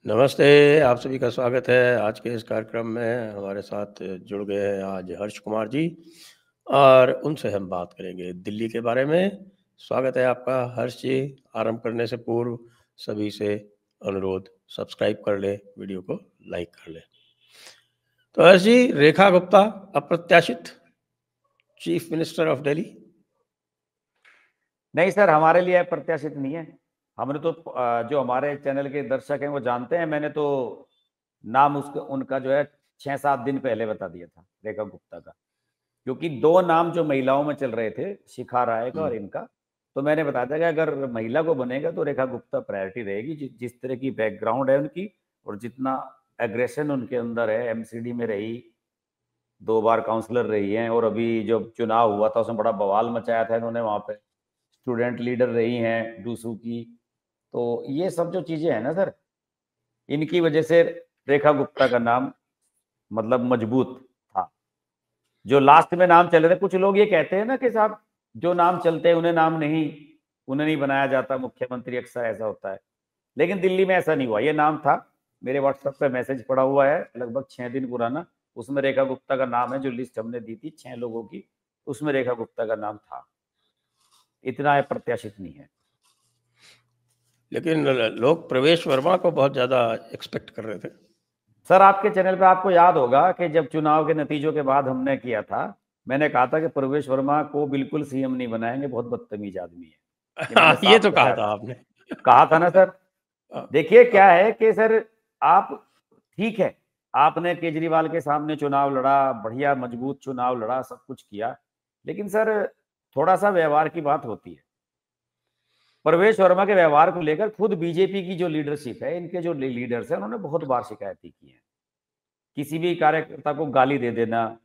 नमस्ते, आप सभी का स्वागत है। आज के इस कार्यक्रम में हमारे साथ जुड़ गए हैं आज हर्ष कुमार जी और उनसे हम बात करेंगे दिल्ली के बारे में। स्वागत है आपका हर्ष जी। आरंभ करने से पूर्व सभी से अनुरोध, सब्सक्राइब कर लें, वीडियो को लाइक कर लें। तो हर्ष जी, रेखा गुप्ता अप्रत्याशित चीफ मिनिस्टर ऑफ दिल्ली? नहीं सर, हमारे लिए अप्रत्याशित नहीं है। हमने तो जो हमारे चैनल के दर्शक हैं वो जानते हैं, मैंने तो नाम उनका जो है 6-7 दिन पहले बता दिया था, रेखा गुप्ता का। क्योंकि 2 नाम जो महिलाओं में चल रहे थे, शिखा राय का और इनका, तो मैंने बताया था कि अगर महिला को बनेगा तो रेखा गुप्ता प्रायोरिटी रहेगी। जिस तरह की बैकग्राउंड है उनकी और जितना एग्रेशन उनके अंदर है, एमसीडी में रही, 2 बार काउंसलर रही हैं, और अभी जब चुनाव हुआ था उसमें बड़ा बवाल मचाया था इन्होंने, वहां पे स्टूडेंट लीडर रही हैं डूसू की। तो ये सब जो चीजें हैं ना सर, इनकी वजह से रेखा गुप्ता का नाम मतलब मजबूत था। जो लास्ट में नाम चले थे, कुछ लोग ये कहते हैं ना कि साहब जो नाम चलते हैं उन्हें नहीं बनाया जाता मुख्यमंत्री, अक्सर ऐसा होता है। लेकिन दिल्ली में ऐसा नहीं हुआ, ये नाम था। मेरे व्हाट्सएप पे मैसेज पड़ा हुआ है लगभग 6 दिन पुराना, उसमें रेखा गुप्ता का नाम है। जो लिस्ट हमने दी थी 6 लोगों की, उसमें रेखा गुप्ता का नाम था। इतना प्रत्याशित नहीं है। लेकिन लोग प्रवेश वर्मा को बहुत ज्यादा एक्सपेक्ट कर रहे थे। सर, आपके चैनल पे आपको याद होगा कि जब चुनाव के नतीजों के बाद हमने किया था, मैंने कहा था कि प्रवेश वर्मा को बिल्कुल सीएम नहीं बनाएंगे, बहुत बदतमीज आदमी है। ये तो कहा था आपने। कहा था ना सर। देखिए क्या है कि सर, आप ठीक है, आपने केजरीवाल के सामने चुनाव लड़ा, बढ़िया मजबूत चुनाव लड़ा, सब कुछ किया, लेकिन सर थोड़ा सा व्यवहार की बात होती है। प्रवेश वर्मा के व्यवहार को लेकर खुद बीजेपी की जो लीडरशिप है, इनके जो लीडर्स हैं, उन्होंने बहुत बार शिकायतें की हैं। किसी भी कार्यकर्ता को गाली दे देना,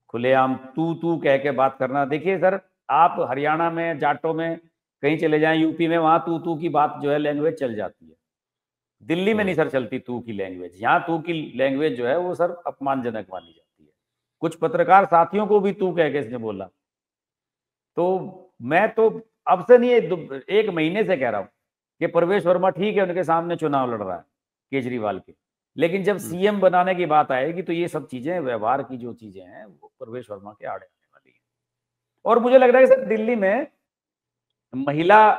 खुलेआम तू कह के बात करना। देखिए सर, आप हरियाणा में, जाटों में कहीं चले जाएं, यूपी में, वहां तू की बात जो है, लैंग्वेज चल जाती है। दिल्ली में नहीं सर चलती तू की लैंग्वेज। यहाँ तू की लैंग्वेज जो है वो सर अपमानजनक मानी जाती है। कुछ पत्रकार साथियों को भी तू कह के इसने बोला। तो मैं तो अब से नहीं, 1 महीने से कह रहा हूं कि प्रवेश वर्मा ठीक है, उनके सामने चुनाव लड़ रहा है केजरीवाल के, लेकिन जब सीएम बनाने की बात आएगी तो ये सब चीजें, व्यवहार की जो चीजें हैं, वो प्रवेश वर्मा के आड़े आने वाली है। और मुझे लग रहा है सर, दिल्ली में महिला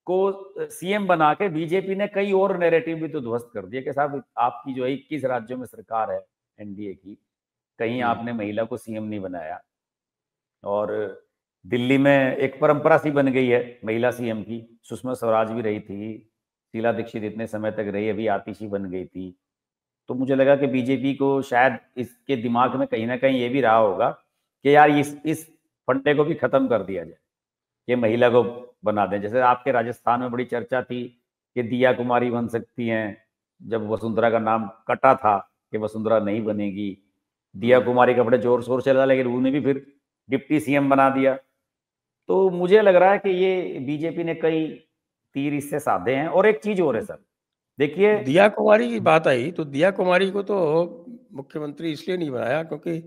को सीएम बना के बीजेपी ने कई और नैरेटिव भी तो ध्वस्त कर दिए कि साहब आपकी जो 21 राज्यों में सरकार है एनडीए की, कहीं आपने महिला को सीएम नहीं बनाया। और दिल्ली में एक परंपरा सी बन गई है महिला सीएम की। सुषमा स्वराज भी रही थी, शीला दीक्षित इतने समय तक रही, अभी आतिशी बन गई थी। तो मुझे लगा कि बीजेपी को शायद इसके दिमाग में कहीं ना कहीं ये भी रहा होगा कि यार इस फंडे को भी खत्म कर दिया जाए, ये महिला को बना दें। जैसे आपके राजस्थान में बड़ी चर्चा थी कि दिया कुमारी बन सकती हैं, जब वसुंधरा का नाम कटा था कि वसुंधरा नहीं बनेगी। दिया कुमारी का बड़े जोर शोर चला, लेकिन उन्हें भी फिर डिप्टी सीएम बना दिया। तो मुझे लग रहा है कि ये बीजेपी ने कई तीर इससे साधे हैं। और एक चीज और है सर, देखिए, दिया कुमारी की बात आई तो दिया कुमारी को तो मुख्यमंत्री इसलिए नहीं बनाया क्योंकि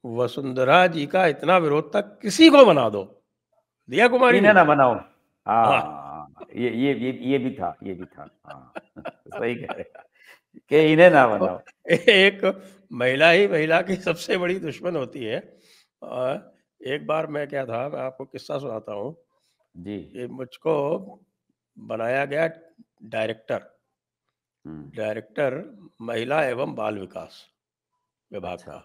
वसुंधरा जी का इतना विरोध था, किसी को बना दो, दिया कुमारी इन्हें नहीं। ना बनाओ। हाँ, हाँ, ये भी था, ये भी था। हाँ सही कह रहे कि इन्हें ना बनाओ। एक महिला ही महिला की सबसे बड़ी दुश्मन होती है। और एक बार मैं क्या था, मैं आपको किस्सा सुनाता हूँ जी। कि मुझको बनाया गया डायरेक्टर डायरेक्टर महिला एवं बाल विकास विभाग अच्छा। का।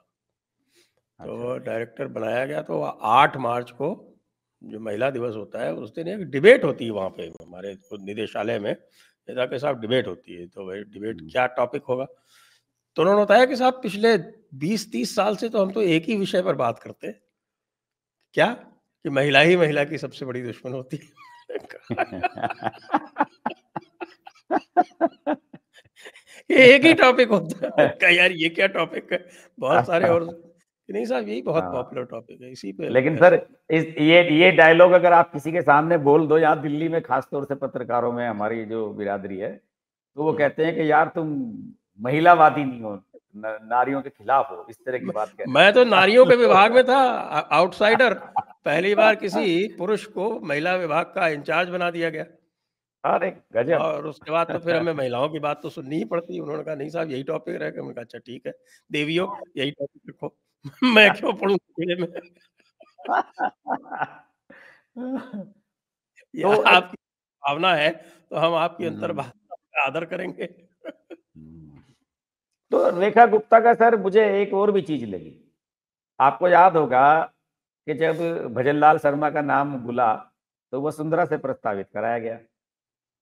अच्छा। तो डायरेक्टर बनाया गया। तो 8 मार्च को जो महिला दिवस होता है, उस दिन एक डिबेट होती है वहाँ पे हमारे निदेशालय में। नेता के साथ डिबेट होती है, तो भाई डिबेट क्या टॉपिक होगा। तो उन्होंने बताया कि साहब पिछले 20-30 साल से तो हम तो एक ही विषय पर बात करते हैं, क्या कि महिला ही महिला की सबसे बड़ी दुश्मन होती है। ये एक ही टॉपिक होता है क्या यार, ये क्या टॉपिक है, बहुत सारे और नहीं साहब, यही बहुत पॉपुलर टॉपिक है, इसी पे। लेकिन सर, ये डायलॉग अगर आप किसी के सामने बोल दो, यहाँ दिल्ली में खासतौर से पत्रकारों में हमारी जो बिरादरी है, तो वो कहते हैं कि यार तुम महिलावादी नहीं हो, नारियों के खिलाफ हो, इस तरह की बात कह मैं तो नारियों के विभाग में था, आउटसाइडर। पहली बार किसी पुरुष को महिला विभाग का इंचार्ज बना दिया गया। अरे गजब। और उसके बाद तो फिर हमें महिलाओं की बात तो सुननी ही पड़ती। उन्होंने कहा नहीं साहब यही टॉपिक रहेगा। मैंने कहा अच्छा ठीक है, देवियों यही टॉपिक रखो। मैं क्यों पढ़ूं में। ये तो आपकी भावना है तो हम आपकी हम्म, अंतर्भावना का आदर करेंगे। तो रेखा गुप्ता का सर मुझे एक और भी चीज लगी। आपको याद होगा कि जब भजनलाल शर्मा का नाम बुला तो वसुंधरा से प्रस्तावित कराया गया।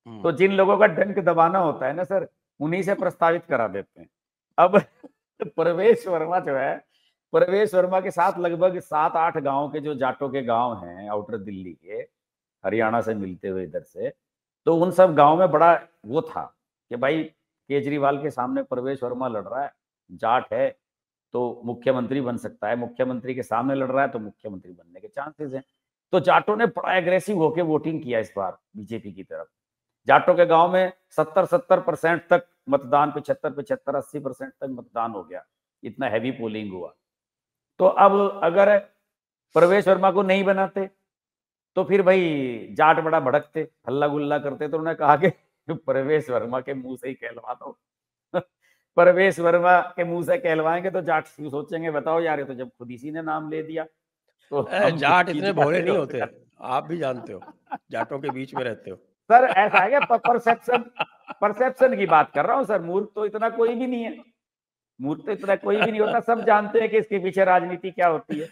तो जिन लोगों का डंक दबाना होता है ना सर, उन्हीं से प्रस्तावित करा देते हैं। अब प्रवेश वर्मा जो है, प्रवेश वर्मा के साथ लगभग 7-8 गांव के जो जाटों के गांव हैं आउटर दिल्ली के, हरियाणा से मिलते हुए इधर से, तो उन सब गांव में बड़ा वो था कि भाई केजरीवाल के सामने प्रवेश वर्मा लड़ रहा है, जाट है तो मुख्यमंत्री बन सकता है, मुख्यमंत्री के सामने लड़ रहा है तो मुख्यमंत्री बनने के चांसेस हैं। तो जाटों ने बड़ा एग्रेसिव होकर वोटिंग किया इस बार बीजेपी की तरफ। जाटों के गांव में 70% तक मतदान, 75, 80% तक मतदान हो गया, इतना हैवी पोलिंग हुआ। तो अब अगर प्रवेश वर्मा को नहीं बनाते तो फिर भाई जाट बड़ा भड़कते, हल्ला गुल्ला करते। तो उन्होंने कहा कि प्रवेश वर्मा के मुंह से ही कहलवा दो। प्रवेश वर्मा के मुंह से कहलवाएंगे तो जाट सोचेंगे बताओ यार, ये तो जब खुद इसी ने नाम ले दिया तो हम किस जाट चीज इतने का भोले नहीं विरोध होते, कर। आप भी जानते हो, जाटों के बीच में रहते हो। सर ऐसा है क्या, परसेप्शन, परसेप्शन की बात कर रहा हूँ सर। मूर्ख तो इतना कोई भी नहीं है, मूर्ख तो इतना कोई भी नहीं होता, सब जानते हैं कि इसके पीछे राजनीति क्या होती है।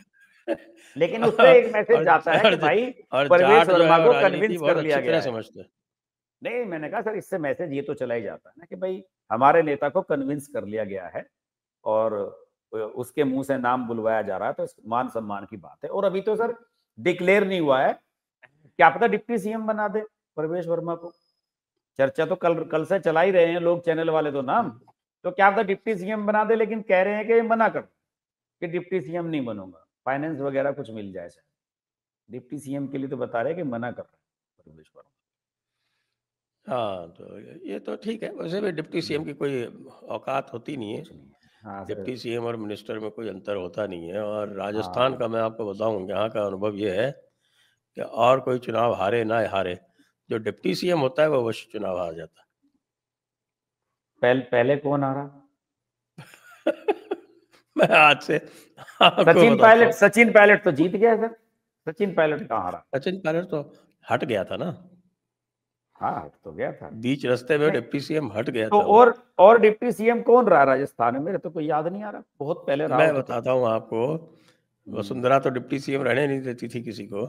लेकिन उससे एक मैसेज जाता है कि भाई और प्रवेश जाट जो है वर्मा वो को राजनीति कन्विंस बहुत कर लिया अच्छी गया तरह है। समझते हैं। नहीं, मैंने कहा सर इससे मैसेज ये तो चला ही जाता है ना कि भाई हमारे नेता को कन्विंस कर लिया गया है और उसके मुंह से नाम बुलवाया जा रहा है, तो मान सम्मान की बात है। और अभी तो सर डिक्लेयर नहीं हुआ है, क्या पता डिप्टी सीएम बना दे प्रवेश वर्मा को। चर्चा तो कल कल से चला ही रहे हैं लोग, चैनल वाले तो नाम, तो क्या पता डिप्टी सीएम बना दे। लेकिन कह रहे हैं कि मना कर कि डिप्टी सीएम नहीं बनूंगा, फाइनेंस वगैरह कुछ मिल जाए सर। डिप्टी सीएम के लिए तो बता रहे हैं कि मना कर रहे हैं प्रवेश वर्मा। हाँ तो ये तो ठीक है। वैसे भी डिप्टी सीएम की कोई औकात होती नहीं है। कुछ नहीं है। हाँ सर। डिप्टी सीएम और मिनिस्टर में कोई अंतर होता नहीं है। और राजस्थान हाँ का मैं आपको बताऊं, यहाँ का अनुभव ये है कि और कोई चुनाव हारे ना हारे, जो डिप्टी सीएम होता है वो अवश्य चुनाव हार जाता पहले कौन आ रहा? है। मैं आज से आपको सचिन बताता पायलट, हूँ। सचिन पायलट तो जीत गया सर। सचिन पायलट कहाँ रहा? सचिन पायलट तो हट गया था ना, हाँ हट तो गया था। बीच रास्ते में नहीं डिप्टी सीएम हट गया तो था वो। और डिप्टी सीएम कौन रहा राजस्थान में? मेरे तो कोई याद नहीं आ रहा, बहुत पहले रहा मैं हो तो पता। बताता हूँ आपको। हम्म, वसुंधरा तो डिप्टी सीएम रहने नहीं देती थी किसी को।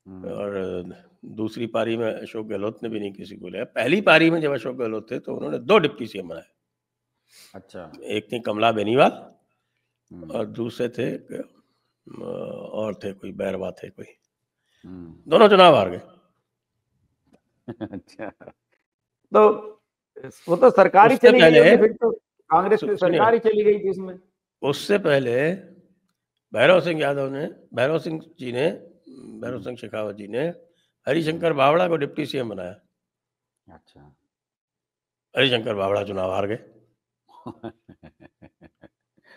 हम्म, और दूसरी पारी में अशोक गहलोत ने भी नहीं किसी को लिया। पहली पारी में जब अशोक गहलोत थे तो उन्होंने 2 डिप्टी सीएम बनाए। अच्छा। एक थी कमला बेनीवाल हम्म, और दूसरे थे और थे कोई बैरवा थे कोई। हम्म। दोनों चुनाव हार गए। अच्छा। तो वो तो सरकार ही उससे चली गई पहले होगी फिर तो, कांग्रेस की सुनिए, सरकार ही चली गई थी इसमें। उससे पहले भैरव सिंह यादव ने, भैरव सिंह जी ने, भैरव हम्म, सिंह शेखावत जी ने हरिशंकर बावड़ा को डिप्टी सीएम बनाया। अच्छा। हरिशंकर बावड़ा चुनाव हार गए।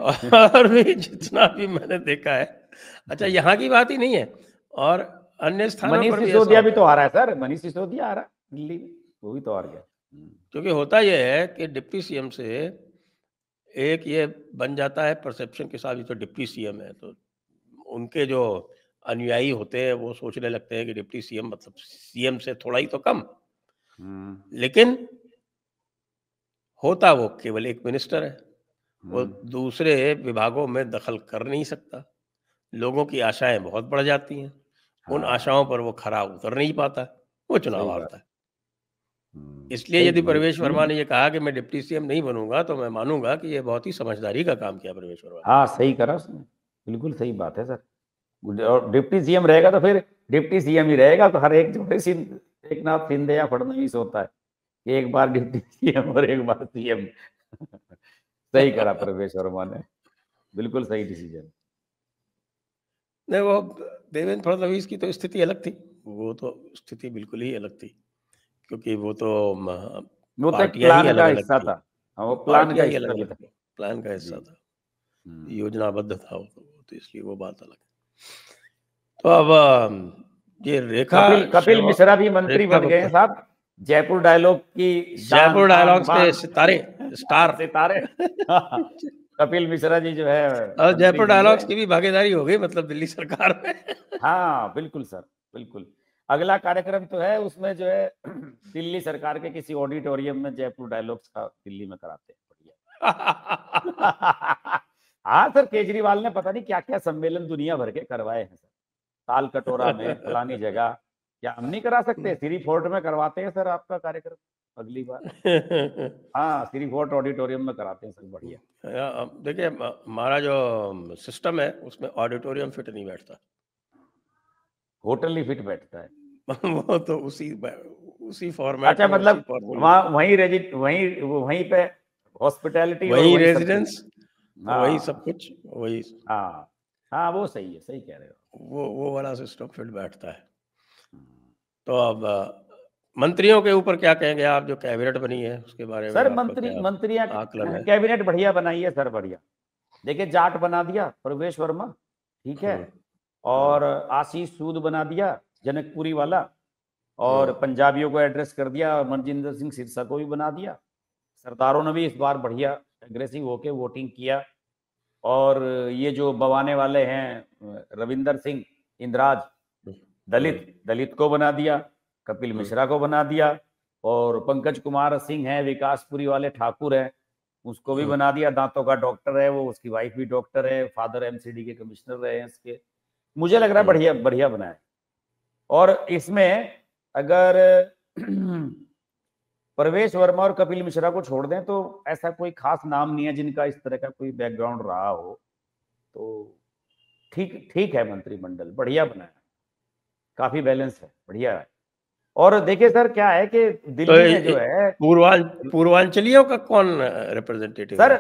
और भी जितना भी मैंने देखा है, अच्छा यहाँ की बात ही नहीं है, और अन्य स्थानों मनीष पर भी ऐसा सिसोदिया भी होता तो है। आ रहा है सर, मनीष सिसोदिया आ रहा है दिल्ली में, वो भी तो हार गया। क्योंकि होता यह है कि डिप्टी सीएम से एक ये बन जाता है परसेप्शन के साथ, ये तो डिप्टी सीएम है, तो उनके जो अनुयायी होते हैं वो सोचने लगते हैं कि डिप्टी सीएम मतलब सीएम से थोड़ा ही तो कम। लेकिन होता वो केवल एक मिनिस्टर है, वो दूसरे विभागों में दखल कर नहीं सकता। लोगों की आशाएं बहुत बढ़ जाती हैं, उन हाँ आशाओं पर वो खरा उतर नहीं पाता, वो चुनाव सही बात। हारता है। इसलिए सही यदि प्रवेश वर्मा नहीं। ने ये कहा कि मैं डिप्टी सीएम नहीं बनूंगा, तो मैं मानूंगा कि ये बहुत ही समझदारी का काम किया प्रवेश वर्मा ने। हाँ सही करा उसने, बिल्कुल सही बात है सर। और डिप्टी सीएम रहेगा तो फिर डिप्टी सीएम ही रहेगा, तो हर एक जोड़े एक नाथ शिंदे या फडणवीस होता है कि एक बार डिप्टी सीएम और एक बार सीएम। सही करा प्रवेश वर्मा ने, बिल्कुल सही डिसीजन। नहीं, वो देवेंद्र फडणवीस की तो स्थिति अलग थी। वो तो स्थिति बिल्कुल ही अलग थी, क्योंकि वो तो वो तो एक पार्टियां ही प्लान अलग का अलग हिस्सा थी। था। हाँ वो प्लान का पार्टियां ही हिस्सा अलग भी अलग था। थी। प्लान का हिस्सा था, योजनाबद्ध था वो, तो इसलिए वो बात अलग है। तो अब ये रेखा कपिल मिश्रा भी मंत्री बन गए हैं साहब, जयपुर डायलॉग की जयपुर डायलॉग्स के सितारे स्टार सितारे कपिल मिश्रा जी जो है और जयपुर डायलॉग्स की भी भागीदारी हो गई मतलब दिल्ली सरकार में। हाँ बिल्कुल सर, बिल्कुल। अगला कार्यक्रम तो है उसमें जो है दिल्ली सरकार के किसी ऑडिटोरियम में जयपुर डायलॉग्स का दिल्ली में कराते हैं, बढ़िया। हाँ सर, केजरीवाल ने पता नहीं क्या क्या सम्मेलन दुनिया भर के करवाए हैं सर, ताल कटोरा में, फलानी जगह। क्या हम नहीं करा सकते? सिरी फोर्ट में करवाते हैं सर आपका कार्यक्रम अगली बार। हाँ, सिरी फोर्ट ऑडिटोरियम में कराते हैं सर, बढ़िया। देखिए हमारा जो सिस्टम है उसमें ऑडिटोरियम फिट नहीं बैठता, होटल ही फिट बैठता है। वो तो उसी फॉर्मेट। अच्छा, मतलब वहाँ वहीं पे हॉस्पिटैलिटी, वही रेजिडेंस, वही सब कुछ, वही। हाँ हाँ, वो सही है, सही कह रहे हो, वो वाला सिस्टम फिट बैठता है। तो अब मंत्रियों के ऊपर क्या कहेंगे आप, जो कैबिनेट बनी है उसके बारे में? सर मंत्रियां कैबिनेट बढ़िया बनाई है सर, बढ़िया। देखिए, जाट बना दिया प्रवेश वर्मा, ठीक है, और आशीष सूद बना दिया जनकपुरी वाला, और पंजाबियों को एड्रेस कर दिया, मनजिंदर सिंह सिरसा को भी बना दिया। सरदारों ने भी इस बार बढ़िया एग्रेसिव होके वोटिंग किया। और ये जो बवाने वाले हैं रविंदर सिंह इंद्राज, दलित को बना दिया, कपिल मिश्रा को बना दिया, और पंकज कुमार सिंह है विकासपुरी वाले ठाकुर है, उसको भी बना दिया। दांतों का डॉक्टर है वो, उसकी वाइफ भी डॉक्टर है, फादर एमसीडी के कमिश्नर रहे हैं इसके। मुझे लग रहा है बढ़िया बढ़िया बना है। और इसमें अगर प्रवेश वर्मा और कपिल मिश्रा को छोड़ दें तो ऐसा कोई खास नाम नहीं है जिनका इस तरह का कोई बैकग्राउंड रहा हो, तो ठीक है, मंत्रिमंडल बढ़िया बना है, काफी बैलेंस है, बढ़िया है। और देखिए सर, क्या है कि दिल्ली में जो है पूर्वांचलियों का कौन रिप्रेजेंटेटिव सर,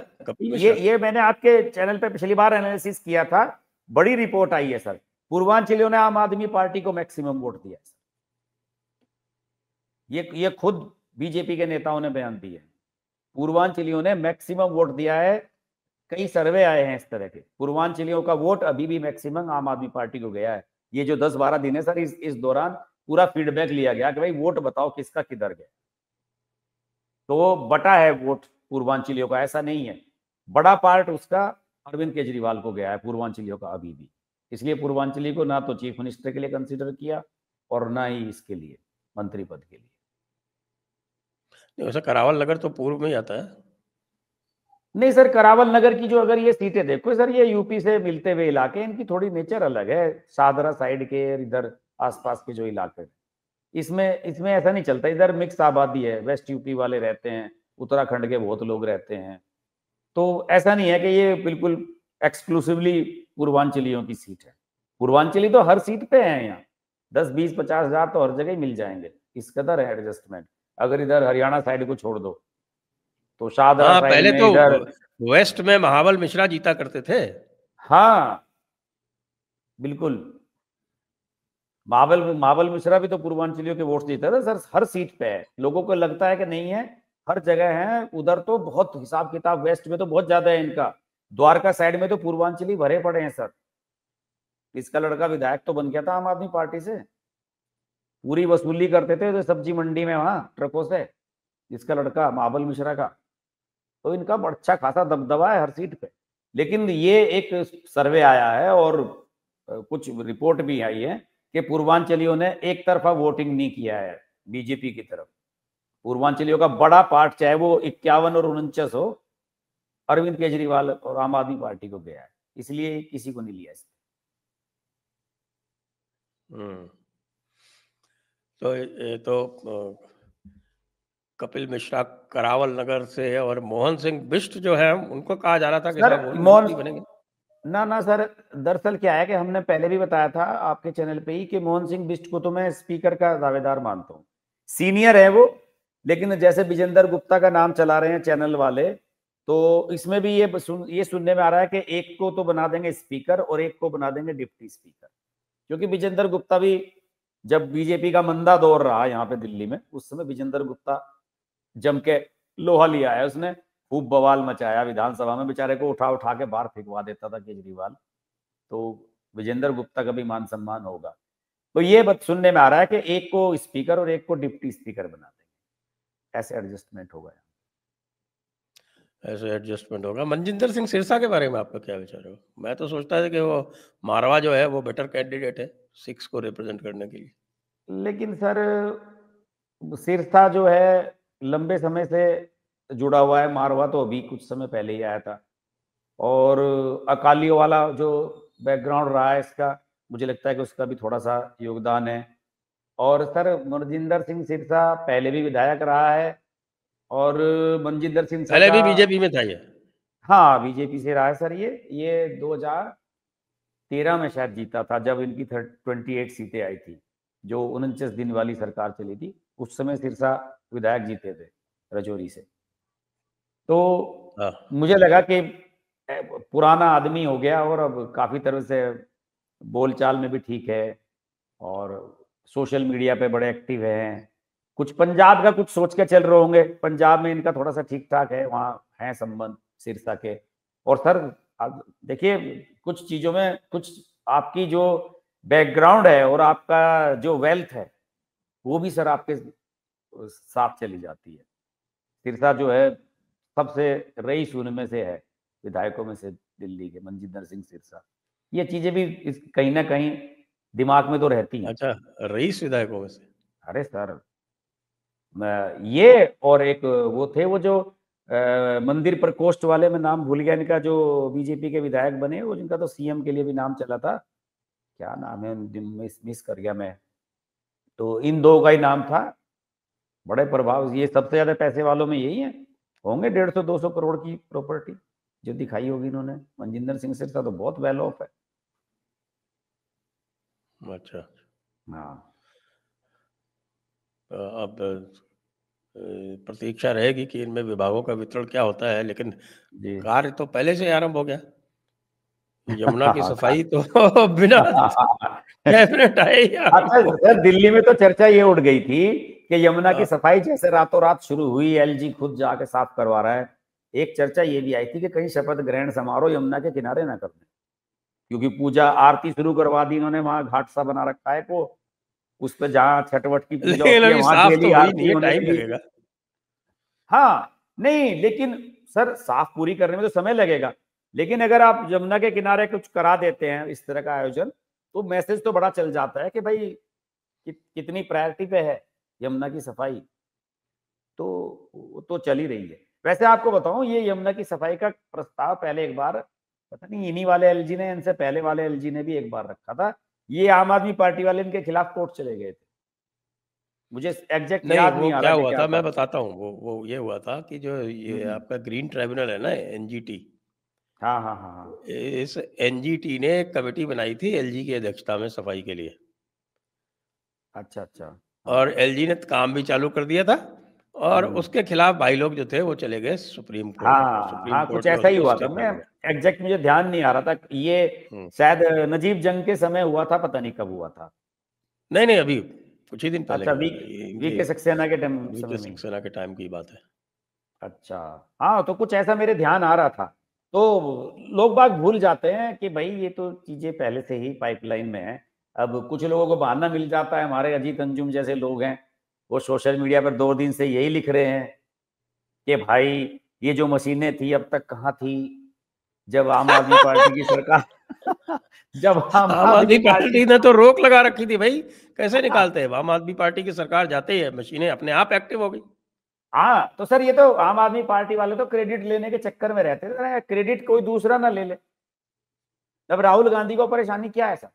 ये मैंने आपके चैनल पे पिछली बार एनालिसिस किया था, बड़ी रिपोर्ट आई है सर। पूर्वांचलियों ने आम आदमी पार्टी को मैक्सिमम वोट दिया है। ये खुद बीजेपी के नेताओं ने बयान दिए, पूर्वांचलियों ने मैक्सिमम वोट दिया है। कई सर्वे आए हैं इस तरह के, पूर्वांचलियों का वोट अभी भी मैक्सिमम आम आदमी पार्टी को गया है। ये जो 10-12 दिन है सर, इस दौरान पूरा फीडबैक लिया गया कि भाई वोट बताओ किसका किधर गया। तो बटा है वोट पूर्वांचलियों का, ऐसा नहीं है, बड़ा पार्ट उसका अरविंद केजरीवाल को गया है पूर्वांचलियों का अभी भी। इसलिए पूर्वांचली को ना तो चीफ मिनिस्टर के लिए कंसीडर किया और ना ही इसके लिए मंत्री पद के लिए। वैसे करावल नगर तो पूर्व में ही आता है। नहीं सर, करावल नगर की जो अगर ये सीटें देखो सर, ये यूपी से मिलते हुए इलाके, इनकी थोड़ी नेचर अलग है। शाहदरा साइड के इधर आसपास के जो इलाके, इसमें ऐसा नहीं चलता। इधर मिक्स आबादी है, वेस्ट यूपी वाले रहते हैं, उत्तराखंड के बहुत लोग रहते हैं, तो ऐसा नहीं है कि ये बिल्कुल एक्सक्लूसिवली पूर्वांचलियों की सीट है। पूर्वांचली तो हर सीट पे है यहाँ, 10-20-50 हजार तो हर जगह ही मिल जाएंगे, इस कदर है एडजस्टमेंट। अगर इधर हरियाणा साइड को छोड़ दो तो शाहदरा साइड पहले में तो इधर वेस्ट में महाबल मिश्रा जीता करते थे। हाँ बिल्कुल, महाबल मिश्रा भी तो पूर्वांचलियों के वोट जीता था सर। हर सीट पे है, लोगों को लगता है कि नहीं है, हर जगह है। उधर तो बहुत हिसाब किताब, वेस्ट में तो बहुत ज्यादा है इनका। द्वारका साइड में तो पूर्वांचली भरे पड़े हैं सर। इसका लड़का विधायक तो बन गया था आम आदमी पार्टी से, पूरी वसूली करते थे तो सब्जी मंडी में वहां ट्रकों से, इसका लड़का महाबल मिश्रा का। तो इनका अच्छा खासा दबदबा है हर सीट पे। लेकिन ये एक सर्वे आया है और कुछ रिपोर्ट भी आई है कि पूर्वांचलियों ने एक तरफा वोटिंग नहीं किया है बीजेपी की तरफ। पूर्वांचलियों का बड़ा पार्ट, चाहे वो 51 और 49 हो, अरविंद केजरीवाल और आम आदमी पार्टी को गया है, इसलिए किसी को नहीं लिया इसमें। तो ये तो कपिल मिश्रा करावल नगर से, और मोहन सिंह बिष्ट जो है उनको कहा जा रहा था कि साहब मंत्री बनेंगे। ना सर, दरअसल क्या है कि हमने पहले भी बताया था आपके चैनल पे ही कि मोहन सिंह बिष्ट को तो मैं स्पीकर का दावेदार मानता हूँ। सीनियर है वो, लेकिन जैसे विजेंद्र गुप्ता का नाम चला रहे हैं चैनल वाले, तो इसमें भी ये सुनने में आ रहा है कि एक को तो बना देंगे स्पीकर और एक को बना देंगे डिप्टी स्पीकर। क्योंकि विजेंद्र गुप्ता भी जब बीजेपी का मंदा दौर रहा यहाँ पे दिल्ली में, उस समय विजेंद्र गुप्ता जम के लोहा लिया है उसने। खूब बवाल मचाया विधानसभा में, बेचारे को उठा उठा के बाहर फेंकवा देता था केजरीवाल। तो विजेंद्र गुप्ता का भी मान सम्मान होगा। तो ये बात सुनने में आ रहा है कि एक को स्पीकर और एक को डिप्टी स्पीकर बना देंगे, ऐसे एडजस्टमेंट होगा। ऐसे एडजस्टमेंट होगा। मनजिंदर सिंह सिरसा के बारे में आपका क्या विचार है? मैं तो सोचता था कि वो मारवा जो है वो बेटर कैंडिडेट है सिक्स को रिप्रेजेंट करने के लिए। लेकिन सर सिरसा जो है लंबे समय से जुड़ा हुआ है, मारवा तो अभी कुछ समय पहले ही आया था। और अकालियों वाला जो बैकग्राउंड रहा है इसका, मुझे लगता है कि उसका भी थोड़ा सा योगदान है। और सर मनजिंदर सिंह सिरसा पहले भी विधायक रहा है, और मनजिंदर सिंह सर पहले का, भी बीजेपी में था ये। हाँ बीजेपी से रहा है सर। ये 2013 में शायद जीता था, जब इनकी 28 सीटें आई थी, जो 49 दिन वाली सरकार चली थी, उस समय सिरसा विधायक जीते थे रजौरी से। तो हाँ। मुझे लगा कि पुराना आदमी हो गया और अब काफी तरह से बोलचाल में भी ठीक है, और सोशल मीडिया पे बड़े एक्टिव हैं। कुछ पंजाब का कुछ सोच के चल रहे होंगे, पंजाब में इनका थोड़ा सा ठीक ठाक है, वहाँ है संबंध सिरसा के। और सर आप देखिए कुछ चीजों में कुछ आपकी जो बैकग्राउंड है और आपका जो वेल्थ है वो भी सर आपके साथ चली जाती है। सिरसा जो है सबसे रईस उनमें से है, विधायकों में से दिल्ली के, मनजिंदर सिंह सिरसा। ये चीजें भी कहीं ना कहीं दिमाग में तो रहती हैं। अच्छा, रईस विधायकों में से। अरे सर ये और एक वो थे, वो जो मंदिर प्रकोष्ठ वाले, में नाम भूल गया इनका, जो बीजेपी के विधायक बने, वो जिनका तो सीएम के लिए भी नाम चला था, क्या नाम है, मिस कर गया मैं। तो इन दो का ही नाम था, बड़े प्रभाव, ये सबसे ज्यादा पैसे वालों में यही है, होंगे 150-200 करोड़ की प्रॉपर्टी जो दिखाई होगी इन्होंने। मनजिंदर सिंह सिरसा तो बहुत वेल ऑफ है। अच्छा। हाँ अब प्रतीक्षा रहेगी कि इनमें विभागों का वितरण क्या होता है, लेकिन जी। कार्य तो पहले से आरंभ हो गया। यमुना की हाँ, सफाई तो बिना कैबिनेट आए ही आरंभ अच्छा हो सर, दिल्ली में तो चर्चा ये उठ गई थी कि यमुना की गया। सफाई जैसे रातों रात शुरू हुई, एलजी खुद जाके साफ करवा रहा है। एक चर्चा ये भी आई थी कि कहीं शपथ ग्रहण समारोह यमुना के किनारे ना कर दें, क्योंकि पूजा आरती शुरू करवा दी इन्होंने, वहां घाट सा बना रखा है को, उस पे जहाँ छठ वट की पूजा लेकिन होती है अभी वहां साफ डेली तो हुई नहीं आरती है, होने टाइम लगी। लगेगा। हाँ नहीं, लेकिन सर साफ पूरी करने में तो समय लगेगा, लेकिन अगर आप यमुना के किनारे कुछ करा देते हैं इस तरह का आयोजन, तो मैसेज तो बड़ा चल जाता है कि भाई कितनी प्रायोरिटी पे है यमुना की सफाई। तो वो तो चल ही रही है। वैसे आपको बताऊं, ये यमुना की सफाई का प्रस्ताव पहले एक बार, पता नहीं इन्हीं वाले एलजी ने, इनसे पहले वाले एलजी ने भी एक बार रखा था। ये आम आदमी पार्टी वाले इनके खिलाफ कोर्ट चले गए थे, मुझे एग्जैक्ट नहीं, याद वो नहीं आ रहा क्या कि हुआ क्या था था। मैं बताता हूँ। वो ये हुआ था कि जो ये हम्म। आपका ग्रीन ट्राइब्यूनल है ना, एनजीटी, हाँ हाँ हाँ हाँ। इस एनजीटी ने एक कमेटी बनाई थी एलजी की अध्यक्षता में सफाई के लिए, अच्छा अच्छा। और हाँ। एलजी ने काम भी चालू कर दिया था। और हम्म। उसके खिलाफ भाई लोग जो थे वो चले गए सुप्रीम कोर्ट, और हाँ सुप्रीम हाँ, कुछ कोर्ट ने ऐसा ही उनको हुआ स्टे था। कर मैं दिया। एग्जैक्ट मुझे ध्यान नहीं आ रहा था, ये हम्म। शायद नजीब जंग के समय हुआ था, पता नहीं कब हुआ था। नहीं नहीं, अभी कुछ ही दिन पहले अच्छा, की वी बात है ये, वी इनके के सक्सेना के वीके समय में। सक्सेना के टाइम की बात है। अच्छा। हाँ, तो कुछ ऐसा मेरे ध्यान आ रहा था। तो लोग बाग भूल जाते हैं कि भाई ये तो चीजें पहले से ही पाइपलाइन में है। अब कुछ लोगों को बहाना मिल जाता है, हमारे अजीत अंजुम जैसे लोग हैं, वो सोशल मीडिया पर 2 दिन से यही लिख रहे हैं कि भाई ये जो मशीनें थी अब तक कहाँ थी, जब आम आदमी पार्टी की सरकार जब आम आम आदमी आदमी पार्टी, पार्टी ने तो रोक लगा रखी थी भाई, कैसे निकालते हैं? आम आदमी पार्टी की सरकार जाते ही है मशीनें अपने आप एक्टिव हो गई। हाँ तो सर ये तो आम आदमी पार्टी वाले तो क्रेडिट लेने के चक्कर में रहते थे, क्रेडिट कोई दूसरा ना ले ले। अब राहुल गांधी को परेशानी क्या है सर?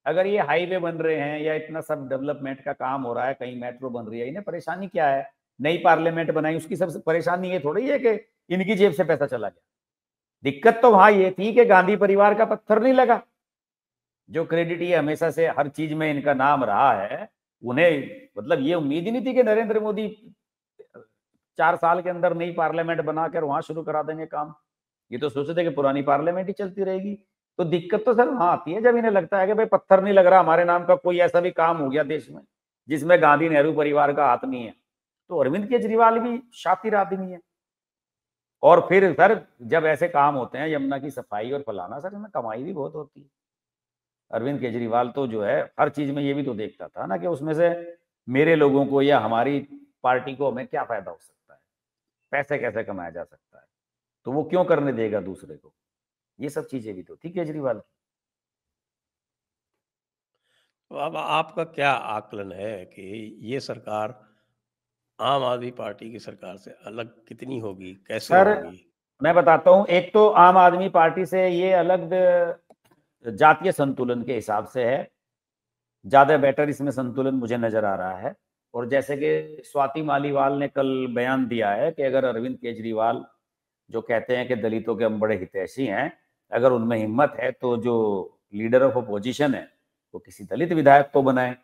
अगर ये हाईवे बन रहे हैं या इतना सब डेवलपमेंट का काम हो रहा है, कहीं मेट्रो बन रही है, इन्हें परेशानी क्या है? नई पार्लियामेंट बनाई, उसकी सबसे परेशानी ये थोड़ी है कि इनकी जेब से पैसा चला गया। दिक्कत तो वहां ये थी कि गांधी परिवार का पत्थर नहीं लगा। जो क्रेडिट ये हमेशा से हर चीज में इनका नाम रहा है, उन्हें मतलब ये उम्मीद ही नहीं थी कि नरेंद्र मोदी 4 साल के अंदर नई पार्लियामेंट बनाकर वहां शुरू करा देंगे काम। ये तो सोचे थे कि पुरानी पार्लियामेंट ही चलती रहेगी। तो दिक्कत तो सर वहां आती है जब इन्हें लगता है कि भाई पत्थर नहीं लग रहा हमारे नाम का, कोई ऐसा भी काम हो गया देश में जिसमें गांधी नेहरू परिवार का हाथ नहीं है। तो अरविंद केजरीवाल भी शातिर आदमी है, और फिर सर जब ऐसे काम होते हैं, यमुना की सफाई और फलाना, सर इसमें कमाई भी बहुत होती है। अरविंद केजरीवाल तो जो है हर चीज में ये भी तो देखता था ना कि उसमें से मेरे लोगों को या हमारी पार्टी को हमें क्या फायदा हो सकता है, पैसे कैसे कमाया जा सकता है, तो वो क्यों करने देगा दूसरे को। ये सब चीजें भी तो थी केजरीवाल की। तो अब आपका क्या आकलन है कि ये सरकार आम आदमी पार्टी की सरकार से अलग कितनी होगी, कैसे सर होगी? मैं बताता हूं, एक तो आम आदमी पार्टी से ये अलग जातीय संतुलन के हिसाब से है, ज्यादा बेटर इसमें संतुलन मुझे नजर आ रहा है। और जैसे कि स्वाति मालीवाल ने कल बयान दिया है कि अगर अरविंद केजरीवाल जो कहते हैं कि दलितों के हम बड़े हितैषी हैं, अगर उनमें हिम्मत है तो जो लीडर ऑफ अपोजिशन है वो किसी दलित विधायक को बनाए।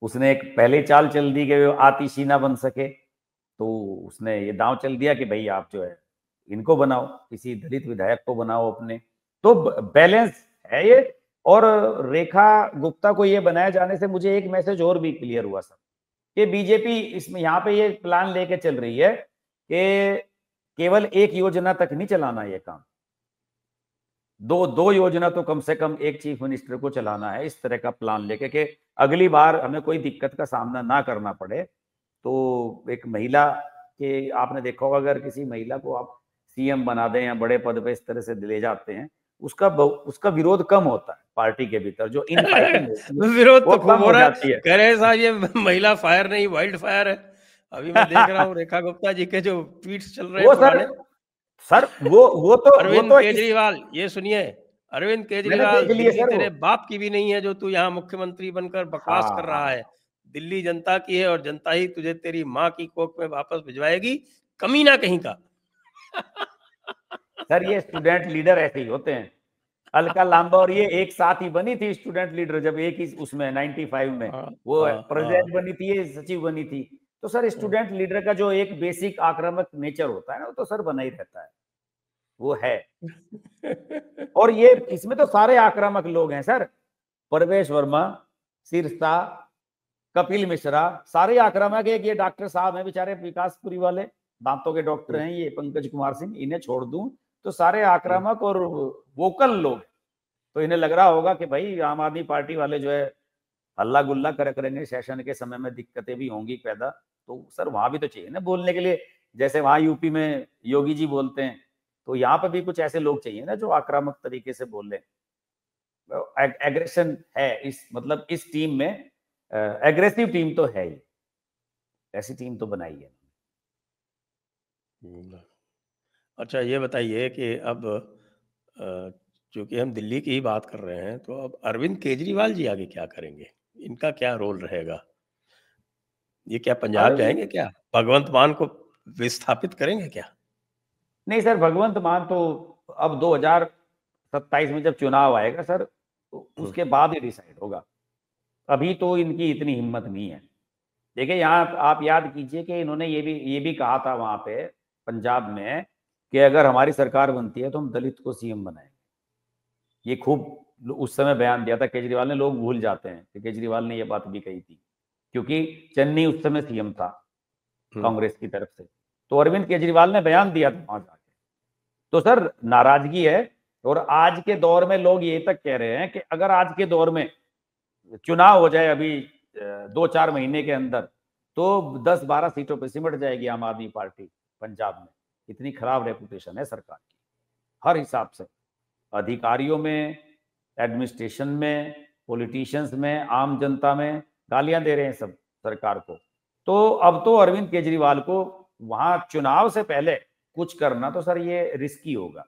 उसने एक पहले चाल चल दी कि वो आतिशी ना बन सके, तो उसने ये दांव चल दिया कि भाई आप जो है इनको बनाओ, किसी दलित विधायक को बनाओ अपने। तो बैलेंस है ये। और रेखा गुप्ता को ये बनाए जाने से मुझे एक मैसेज और भी क्लियर हुआ सर, कि बीजेपी इसमें यहाँ पे ये प्लान लेके चल रही है कि केवल एक योजना तक नहीं चलाना ये काम, दो दो योजना तो कम से कम एक चीफ मिनिस्टर को चलाना है, इस तरह का प्लान लेके कि अगली बार हमें कोई दिक्कत का सामना ना करना पड़े। तो एक महिला के आपने देखा होगा, अगर किसी महिला को आप सीएम बना दें या बड़े पद पे इस तरह से ले जाते हैं, उसका विरोध कम होता है पार्टी के भीतर, जो इन फाइटिंग होती है विरोध वो तो कम खूब हो हो रहा है, जाती है। कह रहे हैं साहब ये महिला फायर नहीं वाइल्ड फायर है। अभी मैं देख रहा हूँ रेखा गुप्ता जी के जो ट्वीट्स चल रहे वो हैं सर पुराने। सर वो अरविंद तो इस केजरीवाल, ये सुनिए, अरविंद मैंने केजरीवाल, देख लिए दिल्ली सर वो। तेरे बाप की भी नहीं है जो तू यहाँ मुख्यमंत्री बनकर बकवास कर रहा हाँ है। दिल्ली जनता की है और जनता ही तुझे तेरी माँ की कोख में वापस भिजवाएगी, कमीना कहीं का। सर ये स्टूडेंट लीडर ऐसे ही होते हैं। अलका लांबा और ये एक साथ ही बनी थी स्टूडेंट लीडर, जब एक ही उसमें 95 में हाँ, वो हाँ, प्रेसिडेंट हाँ, बनी थी, ये सचिव बनी थी। तो सर हाँ। स्टूडेंट लीडर का जो एक बेसिक आक्रामक नेचर होता है ना, वो तो सर बना ही रहता है, वो है। और ये इसमें तो सारे आक्रामक लोग हैं सर, परवेश वर्मा, सिरसा, कपिल मिश्रा, सारे आक्रामक। एक ये डॉक्टर साहब हैं बेचारे विकासपुरी वाले, दांतों के डॉक्टर हैं, ये पंकज कुमार सिंह, इन्हें छोड़ दूं तो सारे आक्रामक और वोकल लोग। तो इन्हें लग रहा होगा कि भाई आम आदमी पार्टी वाले जो है हल्ला गुल्ला करेंगे, सेशन के समय में दिक्कतें भी होंगी पैदा, तो सर वहां भी तो चाहिए ना बोलने के लिए। जैसे वहां यूपी में योगी जी बोलते हैं, तो यहाँ पर भी कुछ ऐसे लोग चाहिए ना जो आक्रामक तरीके से बोले। एग्रेशन है इस, मतलब इस टीम में एग्रेसिव टीम तो है ही, ऐसी टीम तो बनाई है। अच्छा ये बताइए कि अब चूंकि हम दिल्ली की ही बात कर रहे हैं, तो अब अरविंद केजरीवाल जी आगे क्या करेंगे? इनका क्या रोल रहेगा? ये क्या पंजाब अरविंद जाएंगे क्या? भगवंत मान को विस्थापित करेंगे क्या? नहीं सर, भगवंत मान तो अब 2027 में जब चुनाव आएगा सर, तो उसके बाद ही डिसाइड होगा। अभी तो इनकी इतनी हिम्मत नहीं है। देखिए यहाँ आप याद कीजिए कि इन्होंने ये भी कहा था वहां पे पंजाब में कि अगर हमारी सरकार बनती है तो हम दलित को सीएम बनाएंगे। ये खूब उस समय बयान दिया था केजरीवाल ने। लोग भूल जाते हैं कि केजरीवाल ने ये बात भी कही थी, क्योंकि चन्नी उस समय सीएम था कांग्रेस की तरफ से। तो अरविंद केजरीवाल ने बयान दिया था वहां जाके। तो सर नाराजगी है। और आज के दौर में लोग ये तक कह रहे हैं कि अगर आज के दौर में चुनाव हो जाए अभी 2-4 महीने के अंदर, तो 10-12 सीटों पर सिमट जाएगी आम आदमी पार्टी पंजाब में। इतनी खराब रेपुटेशन है सरकार की हर हिसाब से, अधिकारियों में, एडमिनिस्ट्रेशन में, पॉलिटिशियंस में, आम जनता में गालियां दे रहे हैं सब सरकार को। तो अब तो अरविंद केजरीवाल को वहां चुनाव से पहले कुछ करना तो सर ये रिस्की होगा।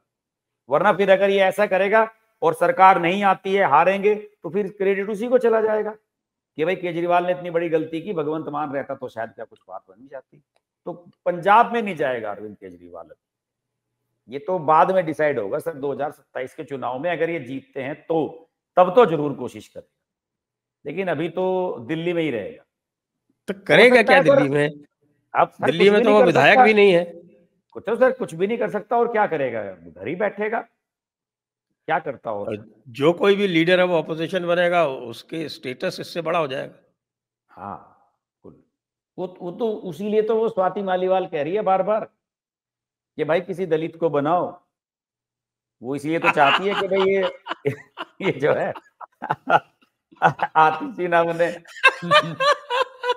वरना फिर अगर ये ऐसा करेगा और सरकार नहीं आती है, हारेंगे, तो फिर क्रेडिट उसी को चला जाएगा कि भाई केजरीवाल ने इतनी बड़ी गलती की, भगवंत मान रहता तो शायद क्या कुछ बात बन जाती। तो पंजाब में नहीं जाएगा अरविंद केजरीवाल। ये तो बाद में डिसाइड होगा सर, 2027 के चुनाव में अगर ये जीतते हैं तो तब तो जरूर कोशिश करेगा, लेकिन अभी तो दिल्ली में ही रहेगा। तो हो करेगा सकता क्या है सर, दिल्ली में? अब सर दिल्ली कुछ में भी तो नहीं वो कर विधायक सकता। भी नहीं है। कुछ तो सर कुछ भी नहीं कर सकता, और क्या करेगा, घर ही बैठेगा, क्या करता और और सर। जो कोई भी लीडर है वो अपोजिशन बनेगा, उसके स्टेटस इससे बड़ा हो जाएगा। हाँ, वो तो उसी लिए तो वो स्वाति मालीवाल कह रही है बार बार कि भाई किसी दलित को बनाओ। वो इसलिए तो चाहती है कि भाई ये जो है आतिशी ना बने।